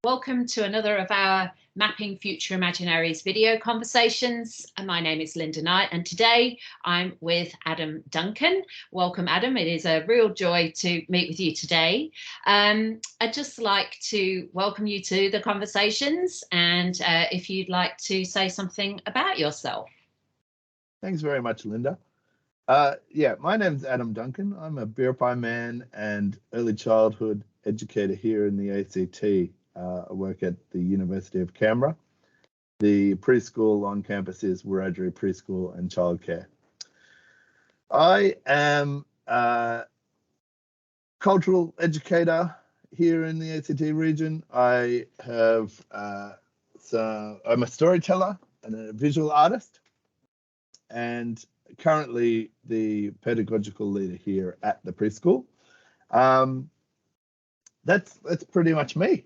Welcome to another of our Mapping Future Imaginaries video conversations. My name is Linda Knight, and today I'm with Adam Duncan. Welcome, Adam. It is a real joy to meet with you today. I'd just like to welcome you to the conversations, and if you'd like to say something about yourself. Thanks very much, Linda. My name's Adam Duncan. I'm a Biripi man and early childhood educator here in the ACT. I work at the University of Canberra. The preschool on campus is Wiradjuri Preschool and Childcare. I am a cultural educator here in the ACT region. I have I'm a storyteller and a visual artist, and currently the pedagogical leader here at the preschool. That's pretty much me.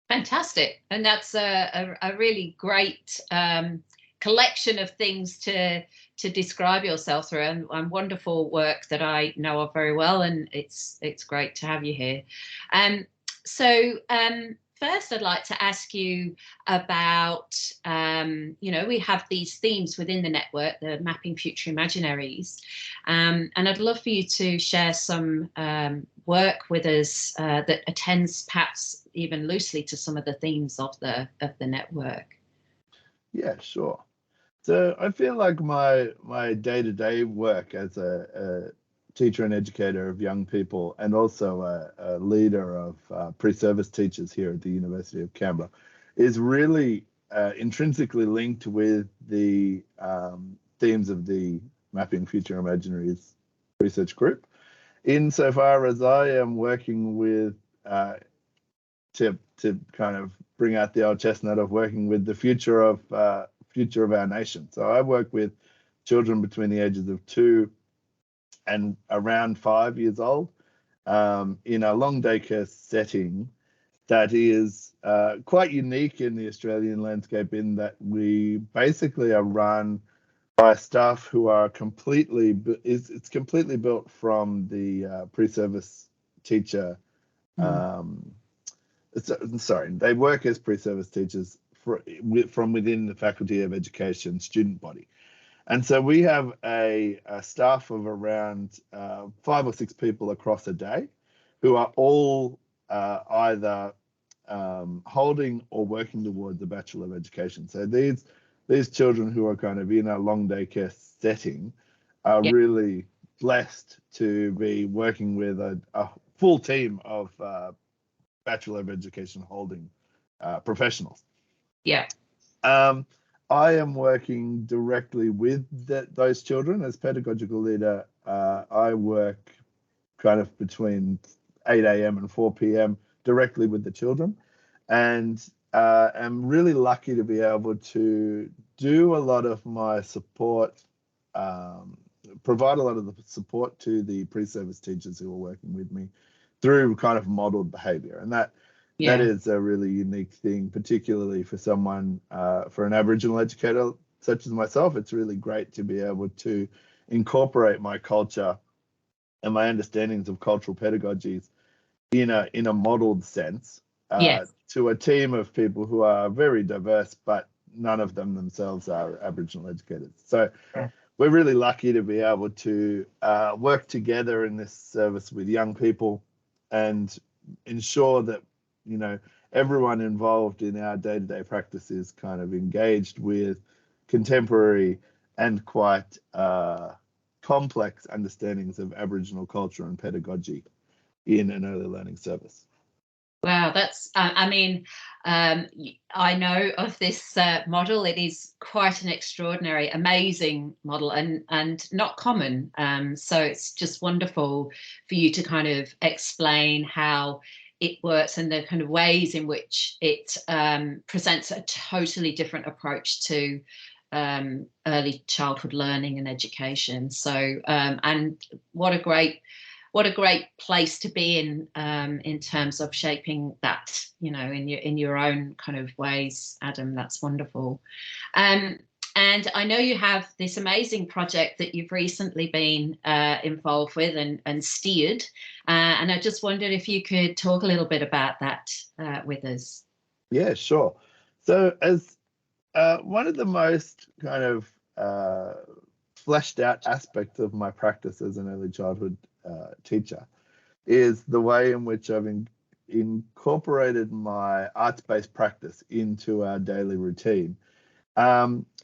Fantastic. And that's a really great collection of things to describe yourself through, and wonderful work that I know of very well, and it's great to have you here. First, I'd like to ask you about, we have these themes within the network, the Mapping Future Imaginaries, and I'd love for you to share some work with us that attends perhaps even loosely to some of the themes of the network. Yeah, sure. So I feel like my day-to-day work as a teacher and educator of young people, and also a leader of pre-service teachers here at the University of Canberra, is really intrinsically linked with the themes of the Mapping Future Imaginaries research group, insofar as I am working with to kind of bring out the old chestnut of working with the future of our nation. So I work with children between the ages of 2 and around 5 years old in a long daycare setting that is quite unique in the Australian landscape, in that we basically are run by staff who are completely built from the pre-service teacher. They work as pre-service teachers from within the Faculty of Education student body. And so we have a staff of around 5 or 6 people across a day who are all either holding or working towards a Bachelor of Education. So these children who are kind of in a long daycare setting are really blessed to be working with a full team of Bachelor of Education holding professionals. Yeah. I am working directly with those children as pedagogical leader. I work kind of between 8 a.m. and 4 p.m. directly with the children, and I'm really lucky to be able to do a lot of my support, provide a lot of the support to the pre-service teachers who are working with me through kind of modeled behavior. And that is a really unique thing, particularly for someone, for an Aboriginal educator such as myself. It's really great to be able to incorporate my culture and my understandings of cultural pedagogies in a modeled sense to a team of people who are very diverse, but none of them themselves are Aboriginal educators. So we're really lucky to be able to work together in this service with young people and ensure that everyone involved in our day-to-day practice is kind of engaged with contemporary and quite complex understandings of Aboriginal culture and pedagogy in an early learning service. Wow, that's, I know of this model. It is quite an extraordinary, amazing model, and not common. So it's just wonderful for you to kind of explain how it works and the kind of ways in which it presents a totally different approach to early childhood learning and education. So, and what a great place to be in terms of shaping that, in your own kind of ways, Adam. That's wonderful. And And I know you have this amazing project that you've recently been involved with and steered. And I just wondered if you could talk a little bit about that with us. Yeah, sure. So as one of the most kind of fleshed out aspects of my practice as an early childhood teacher is the way in which I've incorporated my arts-based practice into our daily routine.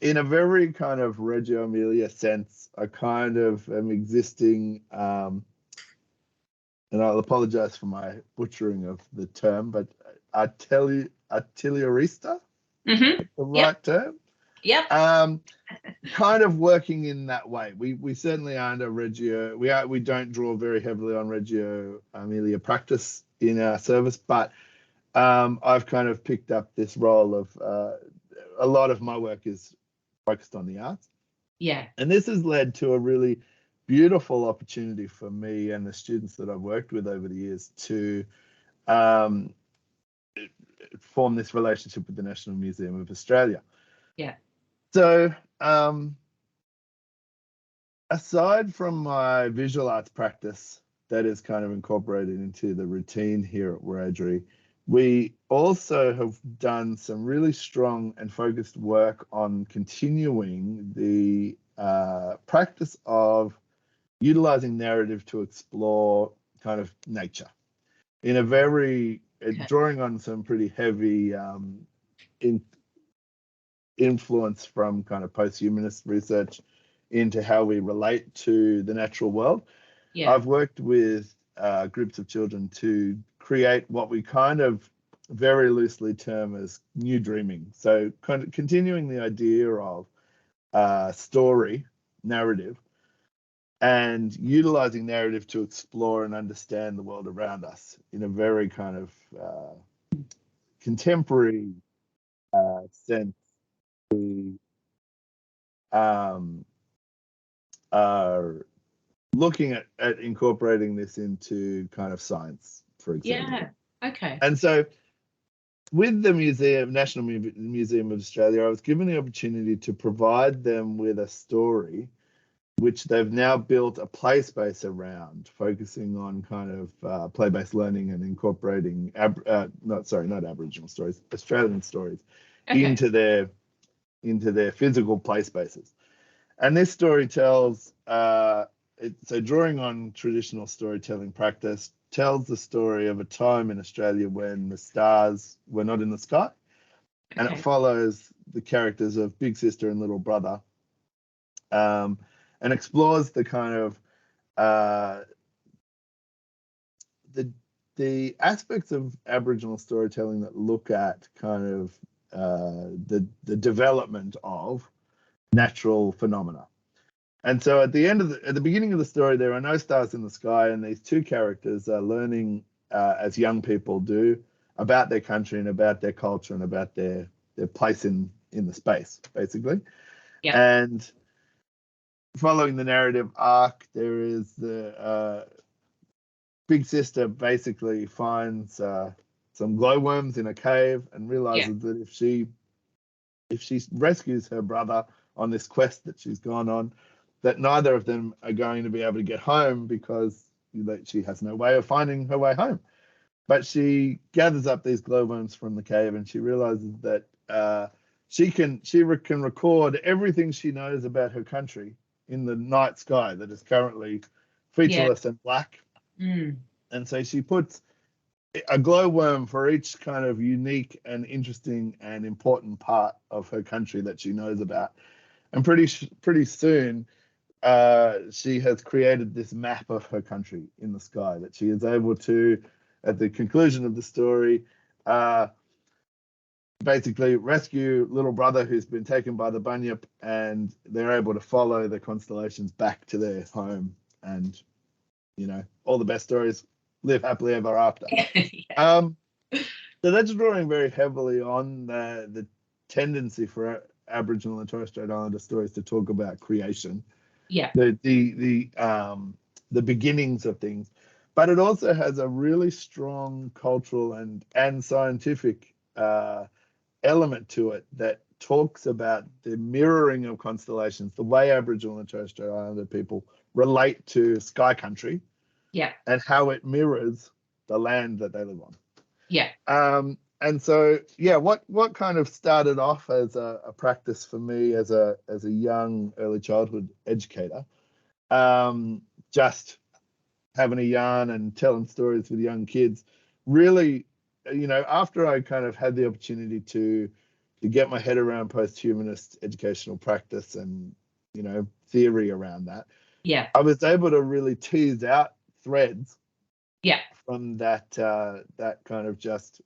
In a very kind of Reggio Emilia sense, I kind of am existing, and I'll apologize for my butchering of the term, but artillerista, Mm-hmm. the right term? Yep. Kind of working in that way. We certainly aren't a Reggio. We don't draw very heavily on Reggio Emilia practice in our service, but I've kind of picked up this role of a lot of my work is focused on the arts. Yeah. And this has led to a really beautiful opportunity for me and the students that I've worked with over the years to form this relationship with the National Museum of Australia. Yeah. So aside from my visual arts practice that is kind of incorporated into the routine here at Wiradjuri, we also have done some really strong and focused work on continuing the practice of utilizing narrative to explore kind of nature in a very drawing on some pretty heavy influence from kind of post-humanist research into how we relate to the natural world. Yeah. I've worked with groups of children to create what we kind of very loosely term as new dreaming. So kind of continuing the idea of story, narrative, and utilizing narrative to explore and understand the world around us in a very kind of contemporary sense. We are looking at incorporating this into kind of science, for example. Yeah. Okay. And so with the National Museum of Australia, I was given the opportunity to provide them with a story which they've now built a play space around, focusing on kind of play-based learning and incorporating not Aboriginal stories, Australian stories, okay, into their physical play spaces. And this story tells, so drawing on traditional storytelling practice, tells the story of a time in Australia when the stars were not in the sky. Okay. And it follows the characters of Big Sister and Little Brother, and explores the kind of the aspects of Aboriginal storytelling that look at kind of the development of natural phenomena. And so at the beginning of the story, there are no stars in the sky, and these two characters are learning as young people do about their country and about their culture and about their place in the space, basically. Yeah. And following the narrative arc, there is the Big Sister basically finds some glowworms in a cave and realizes that if she rescues her brother on this quest that she's gone on, that neither of them are going to be able to get home because she has no way of finding her way home. But she gathers up these glowworms from the cave, and she realizes that she can record everything she knows about her country in the night sky that is currently featureless and black. Mm. And so she puts a glowworm for each kind of unique and interesting and important part of her country that she knows about. And pretty soon, she has created this map of her country in the sky that she is able to, at the conclusion of the story, basically rescue little brother who's been taken by the bunyip, and they're able to follow the constellations back to their home. And, all the best stories live happily ever after. Yeah. So that's drawing very heavily on the tendency for Aboriginal and Torres Strait Islander stories to talk about creation. Yeah. The beginnings of things. But it also has a really strong cultural and scientific element to it that talks about the mirroring of constellations, the way Aboriginal and Torres Strait Islander people relate to sky country, Yeah. and how it mirrors the land that they live on. Yeah. And so, yeah, what kind of started off as a practice for me as a young early childhood educator, just having a yarn and telling stories with young kids, really, after I kind of had the opportunity to get my head around post-humanist educational practice and, theory around that, Yeah. I was able to really tease out threads from that kind of just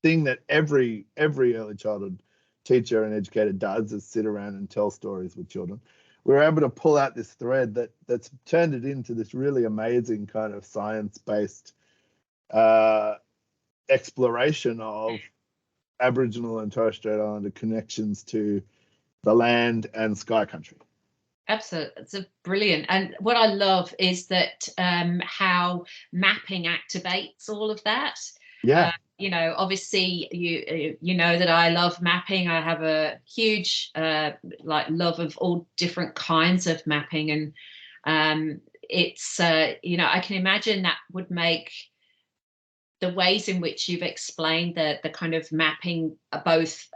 thing that every early childhood teacher and educator does, is sit around and tell stories with children. We were able to pull out this thread that's turned it into this really amazing kind of science-based exploration of Aboriginal and Torres Strait Islander connections to the land and sky country. Absolutely, it's a brilliant. And what I love is that how mapping activates all of that. Yeah. Obviously you know that I love mapping. I have a huge love of all different kinds of mapping, and it's I can imagine that would make the ways in which you've explained the kind of mapping both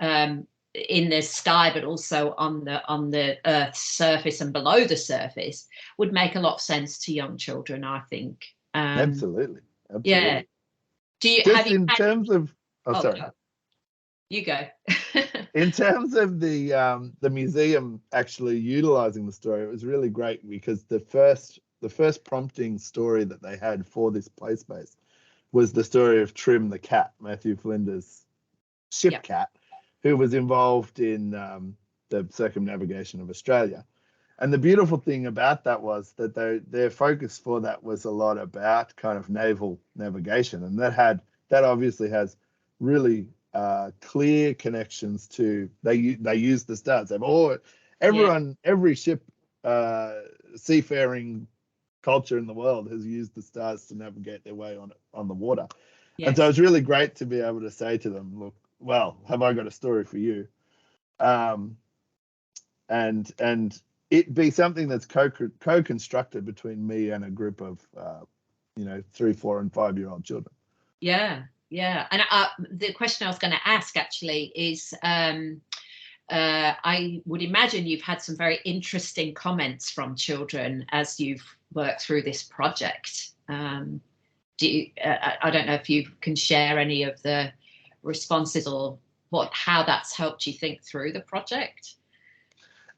in the sky but also on the Earth's surface and below the surface would make a lot of sense to young children, I think. Absolutely. Yeah. Do you just in terms of sorry. You go. In terms of the museum actually utilizing the story, it was really great because the first prompting story that they had for this play space was the story of Trim the cat, Matthew Flinder's ship cat, who was involved in the circumnavigation of Australia. And the beautiful thing about that was that their focus for that was a lot about kind of naval navigation, and that obviously has really clear connections to they use the stars. Every ship seafaring culture in the world has used the stars to navigate their way on the water. Yes. And so it's really great to be able to say to them, look, well, have I got a story for you? And it be something that's co-constructed between me and a group of 3, 4, and 5-year-old children. Yeah. And the question I was going to ask actually is, I would imagine you've had some very interesting comments from children as you've worked through this project. I don't know if you can share any of the responses or how that's helped you think through the project.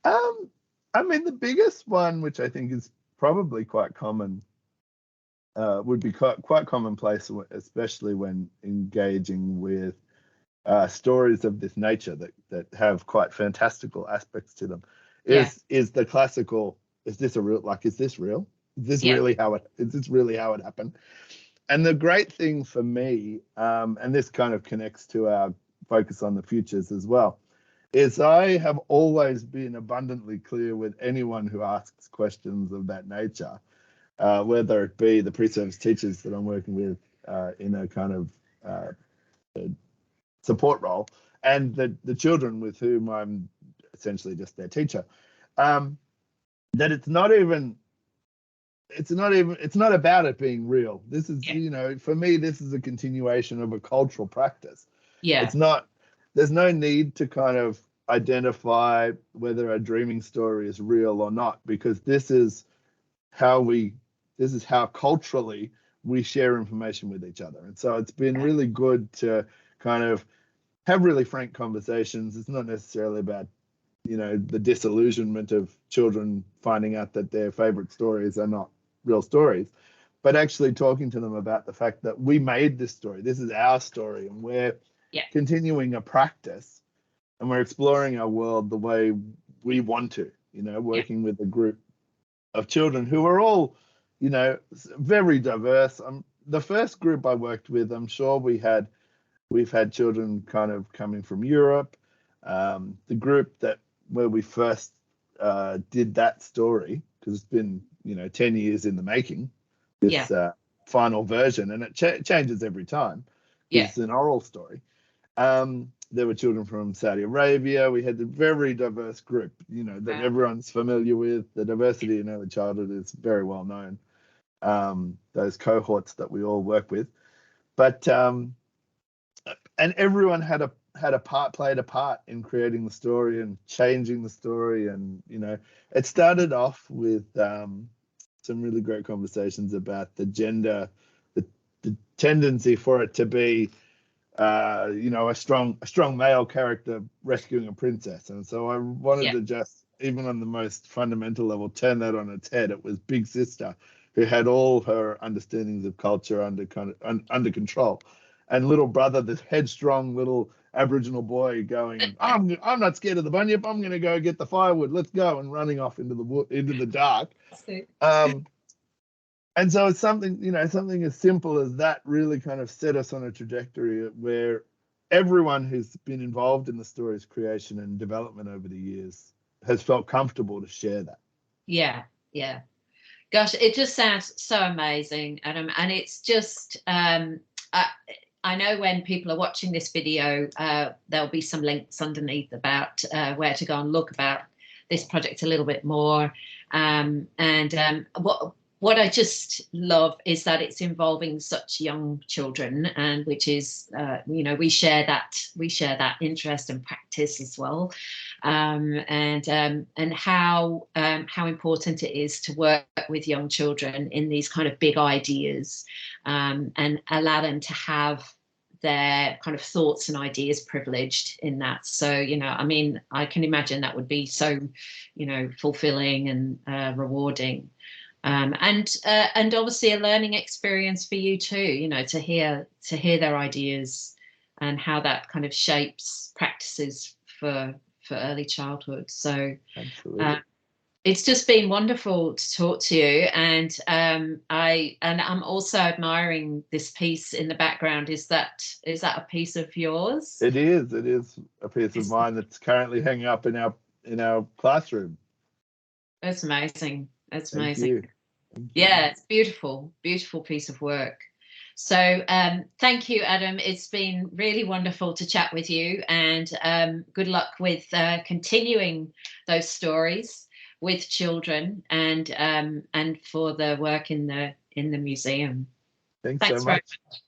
I mean, the biggest one, which I think is probably quite common, would be quite commonplace, especially when engaging with stories of this nature that have quite fantastical aspects to them. Is the classical, is this real? Is this real? Is this really how it happened? And the great thing for me, and this kind of connects to our focus on the futures as well, is I have always been abundantly clear with anyone who asks questions of that nature, whether it be the pre-service teachers that I'm working with in a kind of support role, and the children with whom I'm essentially just their teacher, that it's not about it being real. This is, for me, this is a continuation of a cultural practice. Yeah. It's not, there's no need to kind of identify whether a dreaming story is real or not, because this is how culturally we share information with each other. And so it's been really good to kind of have really frank conversations. It's not necessarily about, the disillusionment of children finding out that their favorite stories are not real stories, but actually talking to them about the fact that we made this story. This is our story, and we're continuing a practice, and we're exploring our world the way we want to, working with a group of children who are all, very diverse. The first group I worked with, I'm sure we've had children kind of coming from Europe. The group where we first did that story, because it's been 10 years in the making, this final version, and it changes every time. It's an oral story. there were children from Saudi Arabia. We had a very diverse group, you know, that everyone's familiar with. The diversity in early childhood is very well known. Those cohorts that we all work with, but and everyone had played a part in creating the story and changing the story. And you know, it started off with some really great conversations about the gender, the tendency for it to be you know, a strong male character rescuing a princess. And so I wanted to just, even on the most fundamental level, turn that on its head. It was Big Sister who had all her understandings of culture under control, and little brother, this headstrong little Aboriginal boy, going, I'm not scared of the bunyip. I'm going to go get the firewood. Let's go, and running off into the dark. And so it's something, you know, something as simple as that really kind of set us on a trajectory where everyone who's been involved in the story's creation and development over the years has felt comfortable to share that. Yeah. Gosh, it just sounds so amazing, Adam. And it's just, I know when people are watching this video, there'll be some links underneath about where to go and look about this project a little bit more. What I just love is that it's involving such young children, and which is, you know, we share that interest and practice as well, and how important it is to work with young children in these kind of big ideas, and allow them to have their kind of thoughts and ideas privileged in that. So, you know, I mean, I can imagine that would be so, you know, fulfilling and rewarding. And obviously a learning experience for you too, you know, to hear their ideas and how that kind of shapes practices for early childhood. So it's just been wonderful to talk to you. And I'm also admiring this piece in the background. Is that a piece of yours? It is a piece of mine that's currently hanging up in our classroom. That's amazing. That's Thank amazing. you. Yeah, it's beautiful piece of work. So thank you, Adam. It's been really wonderful to chat with you, and good luck with continuing those stories with children, and for the work in the museum. Thanks so much. Very much.